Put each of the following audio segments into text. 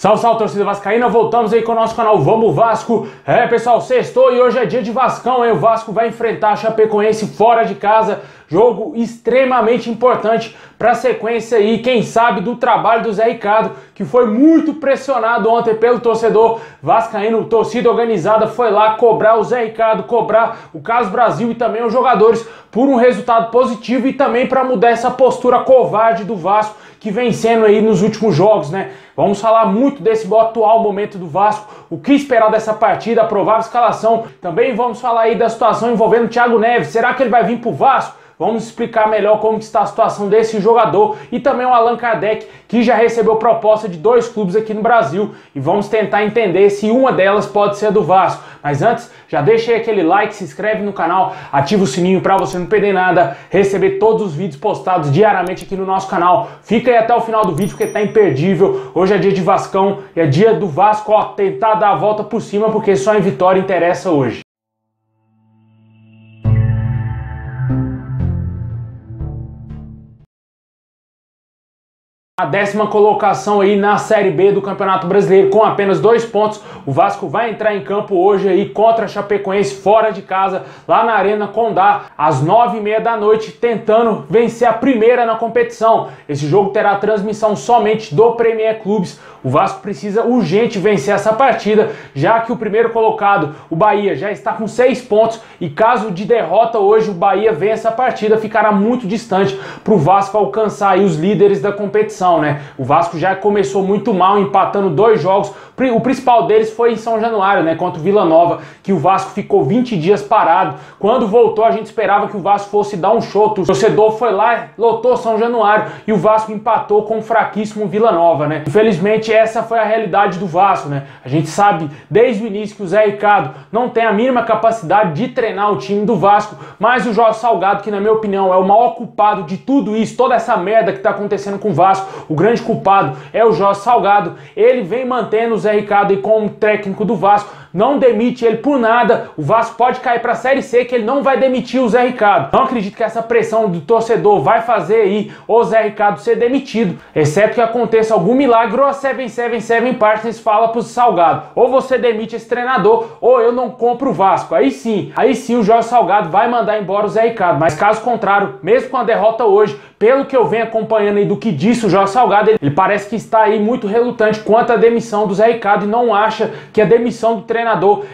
Salve, salve, torcida vascaína, voltamos aí com o nosso canal Vamos Vasco. Pessoal, sextou e hoje é dia de Vascão, hein? O Vasco vai enfrentar a Chapecoense fora de casa, jogo extremamente importante para a sequência aí, quem sabe, do trabalho do Zé Ricardo, que foi muito pressionado ontem pelo torcedor vascaíno. Torcida organizada foi lá cobrar o Zé Ricardo, cobrar o Carlos Brasil e também os jogadores por um resultado positivo e também para mudar essa postura covarde do Vasco que vem sendo aí nos últimos jogos, né? Vamos falar muito desse atual momento do Vasco, o que esperar dessa partida, a provável escalação. Também vamos falar aí da situação envolvendo o Thiago Neves. Será que ele vai vir pro Vasco? Vamos explicar melhor como está a situação desse jogador e também o Allan Kardec, que já recebeu proposta de 2 clubes aqui no Brasil, e vamos tentar entender se uma delas pode ser do Vasco. Mas antes, já deixa aí aquele like, se inscreve no canal, ativa o sininho para você não perder nada, receber todos os vídeos postados diariamente aqui no nosso canal. Fica aí até o final do vídeo porque tá imperdível. Hoje é dia de Vascão, é dia do Vasco, ó, tentar dar a volta por cima, porque só em vitória interessa hoje. A 10ª colocação aí na Série B do Campeonato Brasileiro com apenas 2 pontos. O Vasco vai entrar em campo hoje aí contra a Chapecoense fora de casa, lá na Arena Condá, às 9h30 da noite, tentando vencer a primeira na competição. Esse jogo terá transmissão somente do Premier Clubes. O Vasco precisa urgente vencer essa partida, já que o primeiro colocado, o Bahia, já está com 6 pontos e caso de derrota hoje o Bahia vença a partida, ficará muito distante para o Vasco alcançar aí os líderes da competição, né? O Vasco já começou muito mal, empatando 2 jogos. O principal deles foi em São Januário, né, contra o Vila Nova, que o Vasco ficou 20 dias parado. Quando voltou, a gente esperava que o Vasco fosse dar um show. O torcedor foi lá, lotou São Januário e o Vasco empatou com o fraquíssimo Vila Nova, né? Infelizmente, essa foi a realidade do Vasco, né? A gente sabe desde o início que o Zé Ricardo não tem a mínima capacidade de treinar o time do Vasco, mas o Jorge Salgado, que na minha opinião é o maior culpado de tudo isso, toda essa merda que tá acontecendo com o Vasco, o grande culpado é o Jorge Salgado. Ele vem mantendo o Zé Ricardo aí como técnico do Vasco, não demite ele por nada. O Vasco pode cair para a Série C, que ele não vai demitir o Zé Ricardo. Não acredito que essa pressão do torcedor vai fazer aí o Zé Ricardo ser demitido, exceto que aconteça algum milagre ou a 777 Partners fala pro Salgado: ou você demite esse treinador ou eu não compro o Vasco. Aí sim o Jorge Salgado vai mandar embora o Zé Ricardo. Mas caso contrário, mesmo com a derrota hoje, pelo que eu venho acompanhando aí do que disse o Jorge Salgado, ele parece que está aí muito relutante quanto à demissão do Zé Ricardo e não acha que a demissão do treinador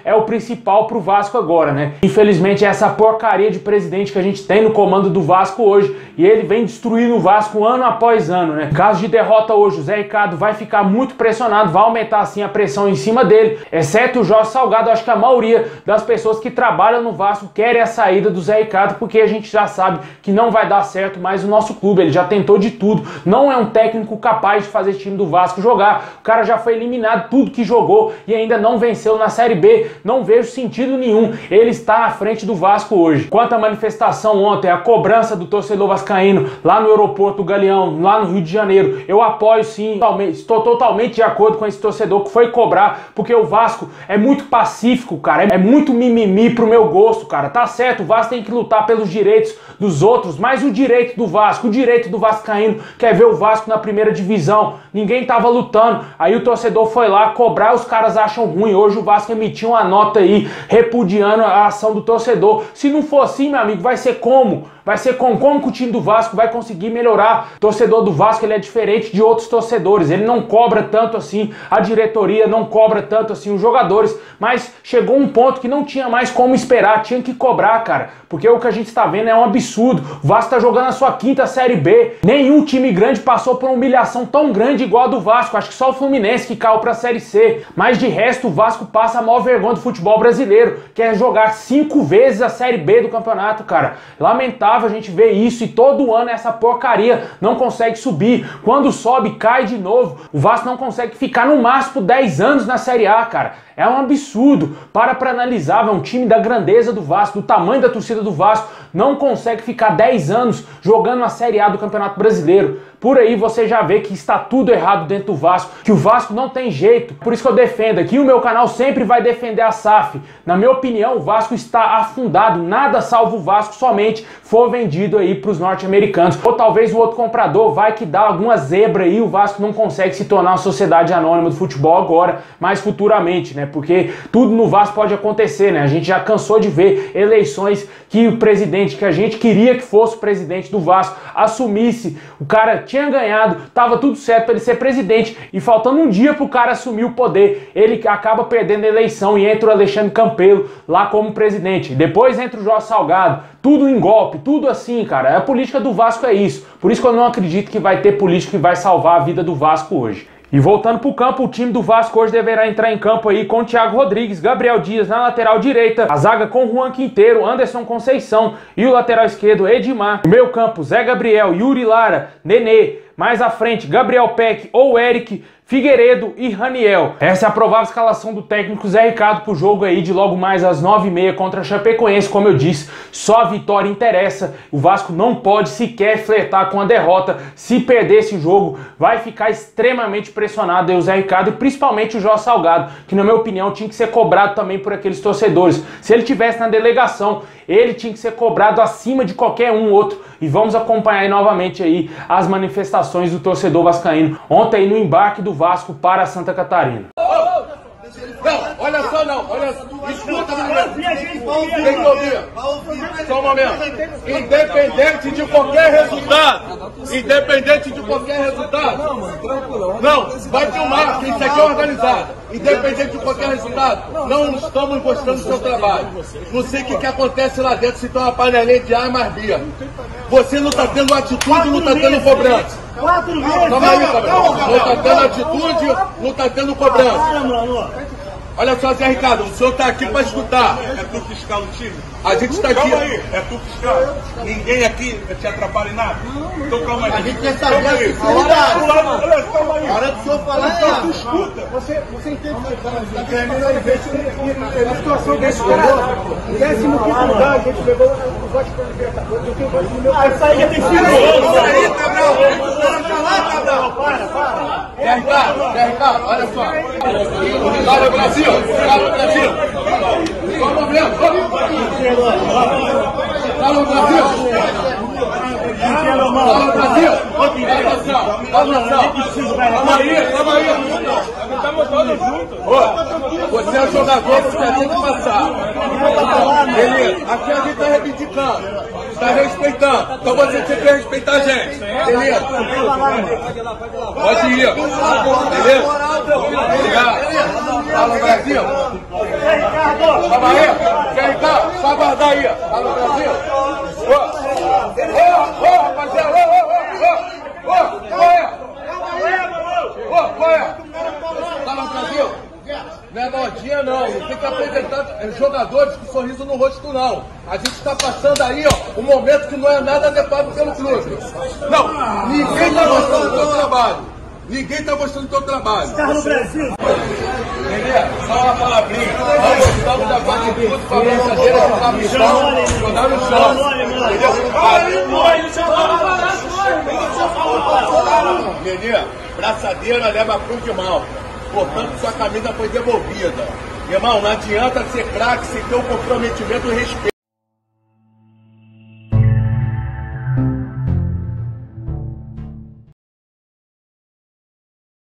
é o principal pro Vasco agora, né? Infelizmente, essa porcaria de presidente que a gente tem no comando do Vasco hoje, e ele vem destruindo o Vasco ano após ano, né? Caso de derrota hoje, o Zé Ricardo vai ficar muito pressionado, vai aumentar assim a pressão em cima dele, exceto o Jorge Salgado. Acho que a maioria das pessoas que trabalham no Vasco querem a saída do Zé Ricardo, porque a gente já sabe que não vai dar certo mais o nosso clube. Ele já tentou de tudo, não é um técnico capaz de fazer esse time do Vasco jogar. O cara já foi eliminado tudo que jogou e ainda não venceu na Série B. Não vejo sentido nenhum ele estar à frente do Vasco hoje. Quanto à manifestação ontem, a cobrança do torcedor vascaíno lá no aeroporto do Galeão, lá no Rio de Janeiro, eu apoio sim, estou totalmente de acordo com esse torcedor que foi cobrar, porque o Vasco é muito pacífico, cara, é muito mimimi pro meu gosto, cara. Tá certo, o Vasco tem que lutar pelos direitos dos outros, mas o direito do Vasco, o direito do vascaíno quer ver o Vasco na primeira divisão. Ninguém tava lutando, aí o torcedor foi lá cobrar, os caras acham ruim. Hoje o Vasco emitiu uma nota aí repudiando a ação do torcedor. Se não for assim, meu amigo, vai ser como? Vai ser como que o time do Vasco vai conseguir melhorar? O torcedor do Vasco, ele é diferente de outros torcedores, ele não cobra tanto assim, a diretoria não cobra tanto assim os jogadores, mas chegou um ponto que não tinha mais como esperar, tinha que cobrar, cara, porque o que a gente está vendo é um absurdo. O Vasco tá jogando a sua 5ª Série B, nenhum time grande passou por uma humilhação tão grande igual a do Vasco, acho que só o Fluminense que caiu pra Série C, mas de resto o Vasco passa a maior vergonha do futebol brasileiro, que é jogar 5 vezes a Série B do campeonato, cara. Lamentável a gente ver isso, e todo ano essa porcaria não consegue subir. Quando sobe, cai de novo. O Vasco não consegue ficar no máximo 10 anos na Série A, cara. É um absurdo. Para analisar, é um time da grandeza do Vasco, do tamanho da torcida do Vasco, não consegue ficar 10 anos jogando a Série A do Campeonato Brasileiro. Por aí você já vê que está tudo errado dentro do Vasco, que o Vasco não tem jeito. Por isso que eu defendo aqui, o meu canal sempre vai defender a SAF. Na minha opinião, o Vasco está afundado, nada salva o Vasco, somente for vendido aí para os norte-americanos. Ou talvez o outro comprador vai que dá alguma zebra aí, o Vasco não consegue se tornar uma sociedade anônima do futebol agora, mas futuramente, né? Porque tudo no Vasco pode acontecer, né? A gente já cansou de ver eleições que o presidente, que a gente queria que fosse o presidente do Vasco, assumisse, o cara tinha ganhado, tava tudo certo para ele ser presidente e faltando um dia pro cara assumir o poder, ele acaba perdendo a eleição e entra o Alexandre Campelo lá como presidente. Depois entra o Jorge Salgado, tudo em golpe, tudo assim, cara. A política do Vasco é isso. Por isso que eu não acredito que vai ter político que vai salvar a vida do Vasco hoje. E voltando para o campo, o time do Vasco hoje deverá entrar em campo aí com Thiago Rodrigues, Gabriel Dias na lateral direita, a zaga com Juan Quinteiro, Anderson Conceição e o lateral esquerdo Edmar. No meio campo, Zé Gabriel, Yuri Lara, Nenê, mais à frente Gabriel Peck ou Eric, Figueiredo e Raniel. Essa é a provável escalação do técnico Zé Ricardo pro jogo aí de logo mais às 9h30 contra a Chapecoense. Como eu disse, só a vitória interessa. O Vasco não pode sequer flertar com a derrota. Se perder esse jogo, vai ficar extremamente pressionado aí o Zé Ricardo e principalmente o Jorge Salgado, que na minha opinião tinha que ser cobrado também por aqueles torcedores. Se ele tivesse na delegação, ele tinha que ser cobrado acima de qualquer um outro. E vamos acompanhar aí novamente aí as manifestações do torcedor vascaíno ontem aí no embarque do Vasco para Santa Catarina. Não, olha só não, olha só, escuta um momento, tem que ouvir, só um momento, independente de qualquer resultado, não, vai filmar, que isso aqui é organizado, independente de qualquer resultado, não estamos mostrando o seu trabalho, não sei o que acontece lá dentro, se tem uma panelinha de ar mais bia, você não está tendo atitude, não está tendo cobrança. 4 vezes! Calma aí, não está tendo atitude, não está tendo cobrança. Olha só, Zé Ricardo, o senhor está aqui para escutar. É tu fiscal do time? A gente está aqui. Calma aí, é tu fiscal. Ninguém aqui te atrapalha em nada? Então calma aí. A gente quer saber a sinceridade. Calma aí. A hora do senhor falar Então tu escuta. Você entende que é melhor investir na situação desse jogador? O 15º lugar, a gente pegou o Vasco para Libertadores. Eu tenho o Vasco no meu país. Isso aí já tem 5 anos. Isso aí, Cabral. Para. Zé Ricardo, olha só. Fala, Brasil. Fala, Brasil. Só um momento. Fala, Brasil. Fala, Brasil. Calma aí. Estamos todos juntos. Você é jogador, você tem que passar. Beleza? Aqui a gente está reivindicando. Está respeitando. Então você tem que respeitar a gente. Beleza? Pode ir. Beleza? Obrigado. Fala, Brasil. Calma aí. Zé Ricardo, só aguardar aí. Fala, Brasil. Ô, rapaziada. Qual é? Fala, Brasil. Não é modinha não tem que apresentar jogadores com sorriso no rosto não. A gente está passando aí, ó, um momento que não é nada adequado pelo clube. Não, ninguém está mostrando o seu trabalho. Ninguém está mostrando o seu trabalho. Carro no Brasil. Beleza? Só uma palavrinha. Nós gostamos da parte de tudo com a brincadeira, jogar no chão, jogar no chão. Menina, braçadeira leva a cruz de mal. Portanto, sua camisa foi devolvida. Irmão, não adianta ser craque sem ter o comprometimento e respeito.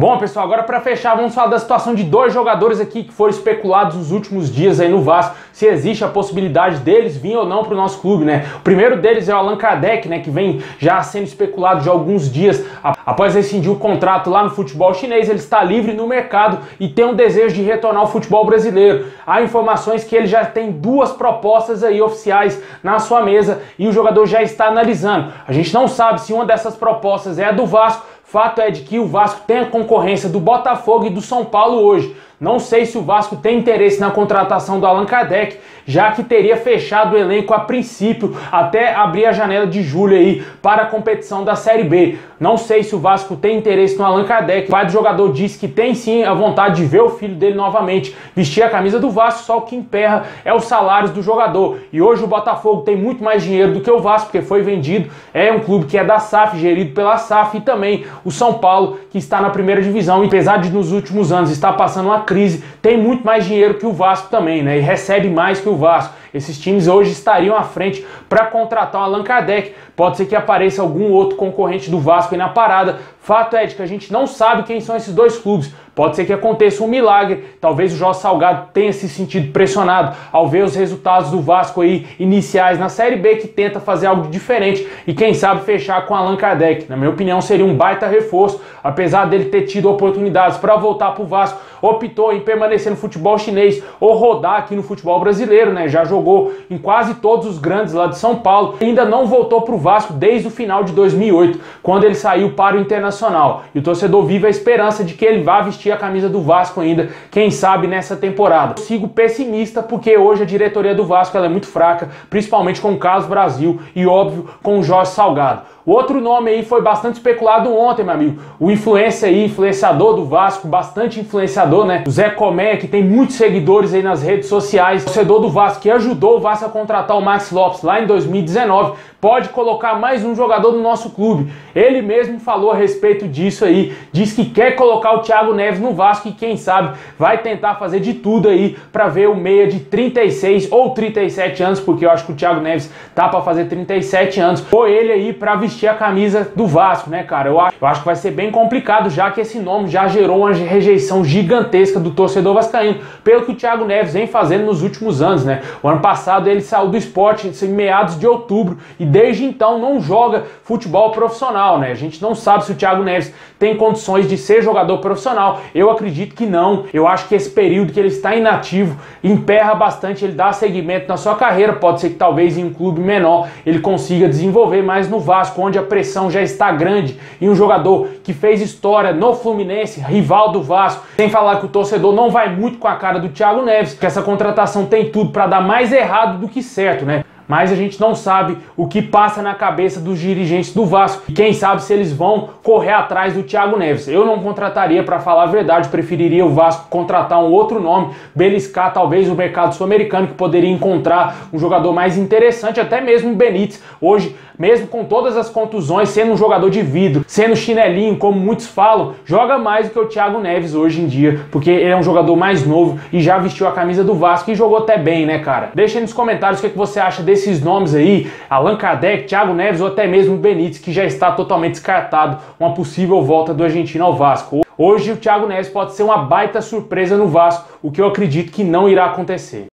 Bom, pessoal, agora para fechar, vamos falar da situação de 2 jogadores aqui que foram especulados nos últimos dias aí no Vasco, se existe a possibilidade deles vir ou não para o nosso clube, né? O primeiro deles é o Allan Kardec, né, que vem já sendo especulado de alguns dias. Após rescindir o contrato lá no futebol chinês, ele está livre no mercado e tem um desejo de retornar ao futebol brasileiro. Há informações que ele já tem 2 propostas aí oficiais na sua mesa e o jogador já está analisando. A gente não sabe se uma dessas propostas é a do Vasco. Fato é de que o Vasco tem a concorrência do Botafogo e do São Paulo hoje. Não sei se o Vasco tem interesse na contratação do Allan Kardec, já que teria fechado o elenco a princípio até abrir a janela de julho aí para a competição da Série B. Não sei se o Vasco tem interesse no Allan Kardec. O pai do jogador disse que tem sim a vontade de ver o filho dele novamente vestir a camisa do Vasco, só o que emperra é os salários do jogador. E hoje o Botafogo tem muito mais dinheiro do que o Vasco, porque foi vendido. É um clube que é da SAF, gerido pela SAF, e também o São Paulo, que está na primeira divisão. E apesar de nos últimos anos estar passando uma crise, tem muito mais dinheiro que o Vasco também, né? E recebe mais que o Vasco. Esses times hoje estariam à frente para contratar o Allan Kardec. Pode ser que apareça algum outro concorrente do Vasco aí na parada. Fato é de que a gente não sabe quem são esses dois clubes. Pode ser que aconteça um milagre. Talvez o Jorge Salgado tenha se sentido pressionado ao ver os resultados do Vasco aí iniciais na Série B, que tenta fazer algo diferente e quem sabe fechar com o Allan Kardec. Na minha opinião, seria um baita reforço. Apesar dele ter tido oportunidades para voltar para o Vasco, optou em permanecer no futebol chinês ou rodar aqui no futebol brasileiro, né? Já jogou em quase todos os grandes lá de São Paulo. Ainda não voltou para o Vasco desde o final de 2008, quando ele saiu para o Internacional. E o torcedor vive a esperança de que ele vá vestir a camisa do Vasco ainda, quem sabe nessa temporada. Eu sigo pessimista porque hoje a diretoria do Vasco ela é muito fraca, principalmente com o Carlos Brasil e, óbvio, com o Jorge Salgado. O outro nome aí foi bastante especulado ontem, meu amigo. O influenciador do Vasco, bastante influenciador, né? O Zé Comé, que tem muitos seguidores aí nas redes sociais. O torcedor do Vasco que ajudou o Vasco a contratar o Maxi Lopes lá em 2019, pode colocar mais um jogador no nosso clube. Ele mesmo falou a respeito disso aí. Diz que quer colocar o Thiago Neves no Vasco e quem sabe vai tentar fazer de tudo aí para ver o meia de 36 ou 37 anos, porque eu acho que o Thiago Neves tá para fazer 37 anos, ou ele aí para vestir a camisa do Vasco, né, cara? Eu acho que vai ser bem complicado, já que esse nome já gerou uma rejeição gigantesca do torcedor vascaíno, pelo que o Thiago Neves vem fazendo nos últimos anos, né? O ano passado ele saiu do esporte em meados de outubro e desde então não joga futebol profissional, né? A gente não sabe se o Thiago Neves tem condições de ser jogador profissional. Eu acredito que não. Eu acho que esse período que ele está inativo emperra bastante ele dar seguimento na sua carreira. Pode ser que talvez em um clube menor ele consiga desenvolver, mas no Vasco, onde a pressão já está grande, e um jogador que fez história no Fluminense, rival do Vasco, sem falar que o torcedor não vai muito com a cara do Thiago Neves, que essa contratação tem tudo para dar mais errado do que certo, né? Mas a gente não sabe o que passa na cabeça dos dirigentes do Vasco. E quem sabe se eles vão correr atrás do Thiago Neves. Eu não contrataria, para falar a verdade, preferiria o Vasco contratar um outro nome, beliscar talvez o mercado sul-americano, que poderia encontrar um jogador mais interessante, até mesmo o Benítez. Hoje, mesmo com todas as contusões, sendo um jogador de vidro, sendo chinelinho, como muitos falam, joga mais do que o Thiago Neves hoje em dia, porque ele é um jogador mais novo e já vestiu a camisa do Vasco e jogou até bem, né, cara? Deixa aí nos comentários o que você acha desses nomes aí, Allan Kardec, Thiago Neves ou até mesmo o Benítez, que já está totalmente descartado uma possível volta do argentino ao Vasco. Hoje o Thiago Neves pode ser uma baita surpresa no Vasco, o que eu acredito que não irá acontecer.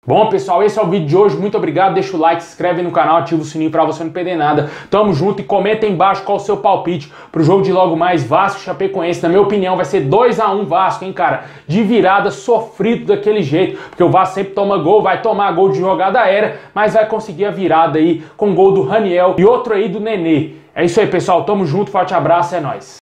Bom, pessoal, esse é o vídeo de hoje. Muito obrigado, deixa o like, se inscreve no canal, ativa o sininho pra você não perder nada. Tamo junto e comenta aí embaixo qual o seu palpite pro jogo de logo mais Vasco e Chapecoense. Na minha opinião vai ser 2 a 1 Vasco, hein, cara? De virada, sofrido daquele jeito, porque o Vasco sempre toma gol, vai tomar gol de jogada aérea, mas vai conseguir a virada aí com gol do Raniel e outro aí do Nenê. É isso aí, pessoal, tamo junto, forte abraço, é nóis.